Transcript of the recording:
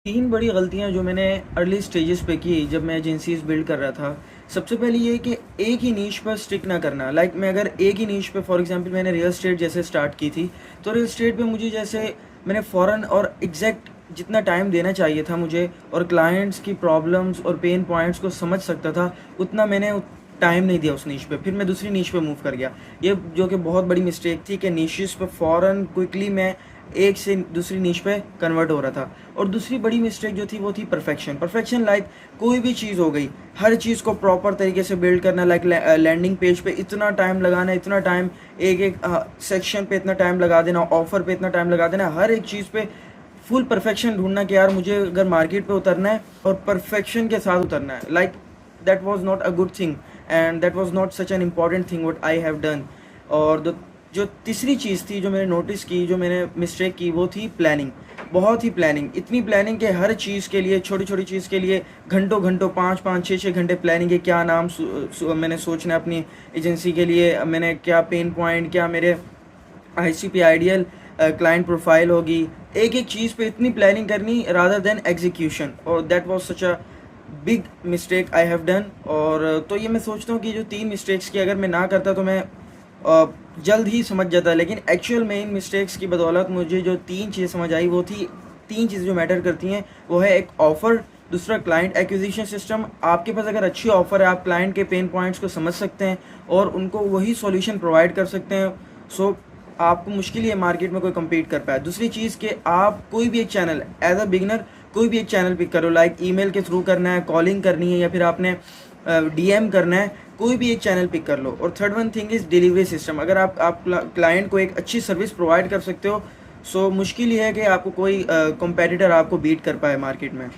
3 बड़ी गलतियाँ जो मैंने अर्ली स्टेजेस पे की जब मैं एजेंसीज़ बिल्ड कर रहा था। सबसे पहली ये कि एक ही नीश पर स्टिक ना करना। मैं अगर एक ही नीश पे फॉर एग्ज़ाम्पल मैंने रियल एस्टेट जैसे स्टार्ट की थी, तो रियल एस्टेट पे मुझे जैसे मैंने फ़ौरन और एग्ज़ैक्ट जितना टाइम देना चाहिए था मुझे और क्लाइंट्स की प्रॉब्लम्स और पेन पॉइंट्स को समझ सकता था, उतना मैंने टाइम नहीं दिया उस नीश पे। फिर मैं दूसरी नीश पे मूव कर गया। ये जो कि बहुत बड़ी मिस्टेक थी कि निशेज़ पे फ़ौरन क्विकली मैं एक से दूसरी नीश पे कन्वर्ट हो रहा था। और दूसरी बड़ी मिस्टेक जो थी वो थी परफेक्शन। परफेक्शन कोई भी चीज़ हो गई, हर चीज़ को प्रॉपर तरीके से बिल्ड करना, लैंडिंग पेज पे इतना टाइम लगाना, इतना टाइम एक-एक सेक्शन पे इतना टाइम लगा देना, ऑफ़र पे इतना टाइम लगा देना, हर एक चीज़ पे फुल परफेक्शन ढूँढना कि यार मुझे अगर मार्केट पे उतरना है और परफेक्शन के साथ उतरना है। That was not a good thing and that was not such an important thing what I have done. और जो तीसरी चीज़ थी जो मैंने नोटिस की, जो मैंने मिस्टेक की, वो थी प्लानिंग। बहुत ही प्लानिंग, इतनी प्लानिंग कि हर चीज़ के लिए, छोटी-छोटी चीज़ के लिए घंटों-घंटों 5-5 6-6 घंटे प्लानिंग है। क्या नाम मैंने सोचना है अपनी एजेंसी के लिए, मैंने क्या पेन पॉइंट, क्या मेरे आईसीपी आइडियल क्लाइंट प्रोफाइल होगी। एक-एक चीज़ पे इतनी प्लानिंग करनी रादर देन एग्जीक्यूशन, और that was such a big mistake I have done. और तो ये मैं सोचता हूँ कि जो 3 मिस्टेक्स की अगर मैं ना करता तो मैं जल्द ही समझ जाता। लेकिन एक्चुअल में इन मिस्टेक्स की बदौलत मुझे जो 3 चीज़ें समझ आई वो थी, 3 चीज़ें जो मैटर करती हैं वो है, एक ऑफ़र, दूसरा क्लाइंट एक्विजिशन सिस्टम। आपके पास अगर अच्छी ऑफ़र है, आप क्लाइंट के पेन पॉइंट्स को समझ सकते हैं और उनको वही सॉल्यूशन प्रोवाइड कर सकते हैं, सो आपको मुश्किल ही है मार्केट में कोई कम्पीट कर पाए। दूसरी चीज़ कि आप कोई भी एक चैनल एज अ बिगिनर कोई भी एक चैनल पिक करो, ईमेल के थ्रू करना है, कॉलिंग करनी है, या फिर आपने डीएम करना है, कोई भी एक चैनल पिक कर लो। और third one thing is delivery system. अगर आप क्लाइंट को एक अच्छी सर्विस प्रोवाइड कर सकते हो, सो मुश्किल ही है कि आपको कोई कंपेटिटर आपको बीट कर पाए मार्केट में।